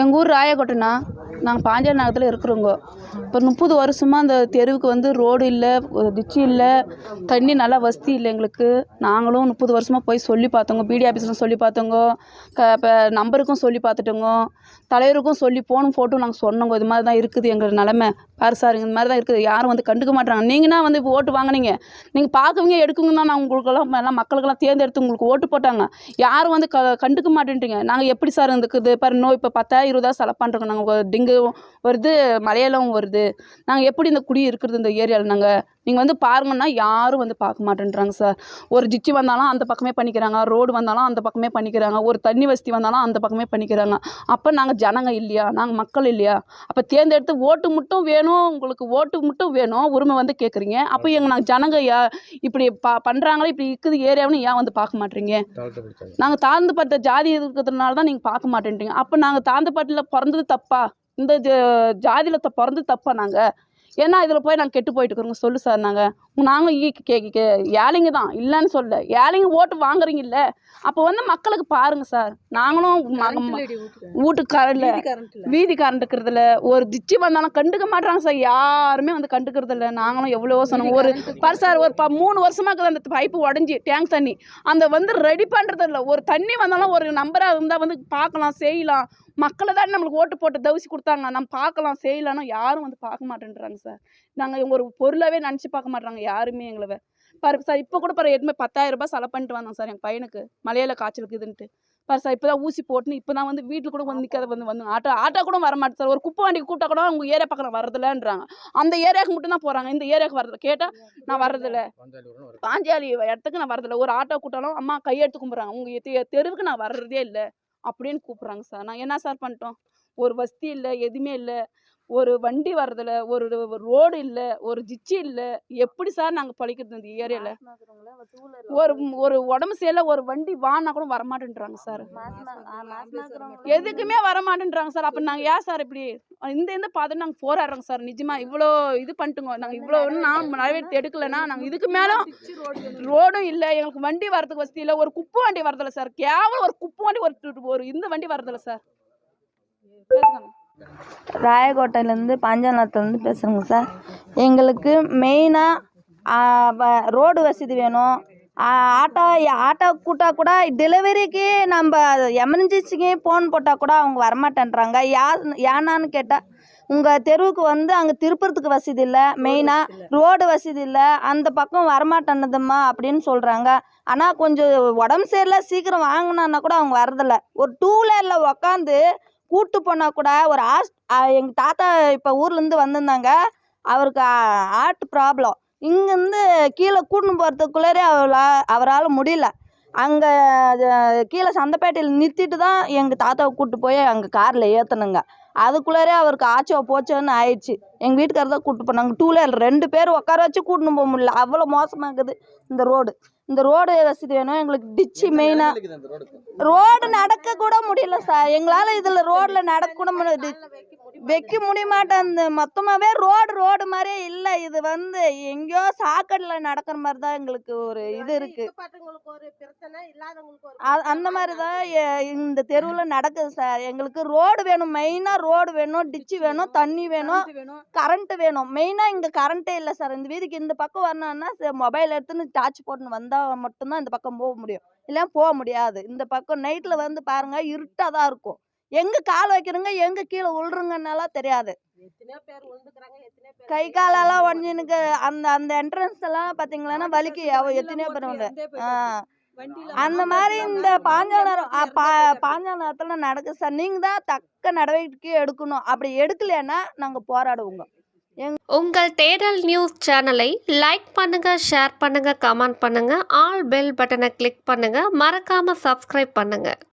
எங்கள் ஊர் ராயக்கோட்டைண்ணா. நாங்கள் பாஞ்சால நகரத்தில் இருக்கிறோங்க. இப்போ 30 வருஷமாக அந்த தெருவுக்கு வந்து ரோடு இல்லை, டிச்சு இல்லை, தண்ணி நல்லா வசதி இல்லை எங்களுக்கு. நாங்களும் 30 வருஷமாக போய் சொல்லி பார்த்தோங்க. பிடி ஆஃபீஸில் சொல்லி பார்த்தோங்க, இப்போ நம்பருக்கும் சொல்லி பார்த்துட்டோங்க, தலைவருக்கும் சொல்லி போட்டும் நாங்கள் சொன்னோங்க. இது மாதிரி தான் இருக்குது எங்கள் நிலமை. பாரு சார், இந்த மாதிரி தான் இருக்குது, யாரும் வந்து கண்டுக்க மாட்டாங்க. நீங்கன்னா வந்து இப்போ ஓட்டு வாங்கினீங்க, நீங்கள் பார்க்குவீங்க எடுக்குங்க தான் நான் உங்களுக்கெல்லாம் எல்லாம் மக்களுக்கெல்லாம் தேர்ந்தெடுத்து உங்களுக்கு ஓட்டு போட்டாங்க. யாரும் வந்து கண்டுக்க மாட்டேன்ட்டீங்க. நாங்கள் எப்படி சார் இருக்குது பாரு, நோய் இப்போ 10,000 20,000 செலவு பண்ணுறோங்க. நாங்கள் டெங்கு வருது, மலையெல்லாம் வருது, நாங்கள் எப்படி இந்த குடி இருக்கிறது இந்த ஏரியாவில்? நீங்கள் வந்து பாருங்கன்னா யாரும் வந்து பார்க்க மாட்டேன்றாங்க சார். ஒரு டிச்சு வந்தாலும் அந்த பக்கமே பண்ணிக்கிறாங்க, ரோடு வந்தாலும் அந்த பக்கமே பண்ணிக்கிறாங்க, ஒரு தண்ணி வசதி வந்தாலும் அந்த பக்கமே பண்ணிக்கிறாங்க. அப்போ நாங்கள் ஜனங்க இல்லையா? நாங்கள் மக்கள் இல்லையா? அப்போ தேர்ந்தெடுத்து ஓட்டு மட்டும் வேணும், உங்களுக்கு ஓட்டு மட்டும் வேணும் உரிமை வந்து கேட்குறீங்க. அப்போ நாங்கள் ஜனங்க இப்படி பண்ணுறாங்களே, இப்படி இருக்குது ஏரியாவுன்னு ஏன் வந்து பார்க்க மாட்டேறீங்க? நாங்கள் தாழ்ந்துப்பட்ட ஜாதி இருக்கிறதுனால தான் நீங்கள் பார்க்க மாட்டேன்றீங்க. அப்போ நாங்கள் தாழ்ந்துப்பட்டில் பிறந்தது தப்பா? இந்த ஜாதியில் பிறந்தது தப்பா? நாங்கள் ஏன்னா இதில் போய் நாங்கள் கெட்டு போயிட்டு இருக்கிறோங்க. சொல்லு சார். நாங்கள் ஏழைங்க தான், இல்லைன்னு சொல்ல, ஏழைங்க ஓட்டு வாங்குறீங்கல்ல, அப்போ வந்து மக்களுக்கு பாருங்கள் சார். நாங்களும் வீட்டுக்கு வீதி கரண்ட் இருக்கிறதில்ல, ஒரு டிச்சு வந்தாலும் கண்டுக்க மாட்டாங்க சார். யாருமே வந்து கண்டுக்கிறதில்ல. நாங்களும் எவ்வளோ சொன்னோம். ஒரு சார், ஒரு 3 வருஷமாக இருக்குது அந்த பைப்பு உடஞ்சி, டேங்க் தண்ணி அந்த வந்து ரெடி பண்ணுறதில்ல. ஒரு தண்ணி வந்தாலும் ஒரு நம்பராக இருந்தால் வந்து பார்க்கலாம், செய்யலாம். மக்களை தான் நம்மளுக்கு ஓட்டு போட்டு தவிசி கொடுத்தாங்க, நம்ம பார்க்கலாம் செய்யலாம்னா யாரும் வந்து பார்க்க மாட்டேன்றாங்க சார். நாங்கள் ஒரு பொருளாகவே நினச்சி பார்க்க மாட்டாங்க யாருமே எங்களை. பாரு சார், இப்போ கூட எதுவுமே 10,000 ரூபாய் செலவு பண்ணிட்டு வந்தோம் சார் எங்கள் பையனுக்கு மலையில காய்ச்சலுக்குதுன்ட்டு. பாரு சார், இப்போ தான் ஊசி போட்டுன்னு இப்போ தான் வந்து வீட்டில் கூட வந்து நிற்காத வந்து ஆட்டோ கூட வர மாட்டேன் சார். ஒரு குப்பை வண்டிக்கு கூப்பிட்டா கூட உங்கள் ஏரியா பக்கம் வரதில்லன்றாங்க. அந்த ஏரியாவுக்கு மட்டும் தான் போகிறாங்க, இந்த ஏரியாவுக்கு வரதில்லை. கேட்டால் நான் வர்றதில்ல, பாஞ்சாலி இடத்துக்கு நான் வரதில்லை. ஒரு ஆட்டோ கூட்டாலும் அம்மா கையெடுத்து கும்பிட்றாங்க, உங்கள் தெருவுக்கு நான் வர்றதே இல்லை அப்படின்னு கூப்பிட்றாங்க சார். நான் என்ன சார் பண்ணிட்டோம்? ஒரு வசதி இல்லை, எதுவுமே இல்லை, ஒரு வண்டி வர்றதில்ல, ஒரு ரோடு இல்லை, ஒரு டிச்சு இல்லை. எப்படி சார் நாங்கள் பழிக்கிறது இந்த ஏரியாவில்? ஒரு உடம்பு சரியில்லை, ஒரு வண்டி வானா கூட வரமாட்டேன்றாங்க சார். எதுக்குமே வரமாட்டேன்றாங்க சார். அப்போ நாங்கள் ஏன் சார் இப்படி இந்த பார்த்துட்டு நாங்கள் போராடுறோங்க சார். நிஜமாக இவ்வளோ இது பண்ணிட்டுங்க. நாங்கள் இவ்வளோ நான் நிறைவேற்றி எடுக்கலைன்னா நாங்கள் இதுக்கு மேலே ரோடும் இல்லை, எங்களுக்கு வண்டி வரதுக்கு வசதி இல்லை, ஒரு குப்பை வண்டி வரதில்லை சார். கேவலம் ஒரு குப்பை வண்டி ஒரு இந்த வண்டி வரதில்லை சார். ராயக்கோட்டையிலேருந்து பாஞ்சாலத்துலேருந்து பேசுகிறேங்க சார். எங்களுக்கு மெயினாக ரோடு வசதி வேணும். ஆட்டோ கூட்டால் கூட டெலிவரிக்கு நம்ம எமர்ஜென்சிக்கு ஃபோன் போட்டால் கூட அவங்க வரமாட்டேன்றாங்க. ஏன்னான்னு கேட்டால் உங்கள் தெருவுக்கு வந்து அங்கே திருப்புறத்துக்கு வசதி இல்லை, மெயினாக ரோடு வசதி இல்லை, அந்த பக்கம் வரமாட்டேன்னுதும்மா அப்படின்னு சொல்கிறாங்க. ஆனால் கொஞ்சம் உடம்பு சரியில்லை சீக்கிரம் வாங்கினான்னா கூட அவங்க வரதில்லை. ஒரு 2 வீலரில் உக்காந்து கூட்டு போனால் கூட ஒரு எங்கள் தாத்தா இப்போ ஊர்லேருந்து வந்திருந்தாங்க, அவருக்கு ஹார்ட் ப்ராப்ளம். இங்கேருந்து கீழே கூட்டின்னு போகிறதுக்குள்ளே அவரால் முடியல. அங்கே கீழே சந்தைப்பேட்டையில் நிறுத்திட்டு தான் எங்கள் தாத்தாவை கூப்பிட்டு போய் அங்கே காரில் ஏற்றணுங்க. அதுக்குள்ளே அவருக்கு ஆச்சோ போச்சோன்னு ஆயிடுச்சு. எங்கள் வீட்டுக்காரர் தான் கூப்பிட்டு போனாங்க. 2 வீலர் 2 பேர் உட்கார வச்சு கூட்டின்னு போக முடியல, அவ்வளோ மோசமாகுது இந்த ரோடு. இந்த ரோடு வசதி வேணும் எங்களுக்கு. டிச்சு மெயினாக ரோடு நடக்க கூட முடியல சார். எங்களால் இதில் ரோடில் நடக்க கூட முடியாது, வைக்க முடிய மாட்டேன். மொத்தமாகவே ரோடு மாதிரியே இல்லை. இது வந்து எங்கேயோ சாக்கடையில் நடக்கிற மாதிரி தான் எங்களுக்கு ஒரு இது இருக்குது. அந்த மாதிரி தான் இந்த தெருவில் நடக்குது சார். எங்களுக்கு ரோடு வேணும், மெயினாக ரோடு வேணும், டிச்சு வேணும், தண்ணி வேணும், கரண்ட்டு வேணும். மெயினாக இங்கே கரண்ட்டே இல்லை சார். இந்த வீதிக்கு இந்த பக்கம் வரணும்னா மொபைல் எடுத்துன்னு டார்ச் போட்டுன்னு வந்தால் மட்டும்தான் இந்த பக்கம் போக முடியும், இல்லை போக முடியாது. இந்த பக்கம் நைட்டில் வந்து பாருங்கள் இருட்டாக தான் இருக்கும். எங்கே கால் வைக்கிறங்க எங்கே கீழே விழுறங்கன்னாலாம் தெரியாது. கை காலெல்லாம் ஒடிஞ்சினுக்கு அந்த என்ட்ரன்ஸ் எல்லாம் பார்த்தீங்களன்னா வலிக்கு எத்தனையோ பேர் உண்டு. அந்த மாதிரி இந்த பாஞ்சால நேரத்தில் நடக்குது சார். நீங்கள் தான் தக்க நடவடிக்கை எடுக்கணும். அப்படி எடுக்கலைன்னா நாங்கள் போராடுவோங்க. உங்கள் தேடல் நியூஸ் சேனலை லைக் பண்ணுங்க, ஷேர் பண்ணுங்க, கமெண்ட் பண்ணுங்க, ஆல் பெல் பட்டனை கிளிக் பண்ணுங்க, மறக்காம சப்ஸ்கிரைப் பண்ணுங்க.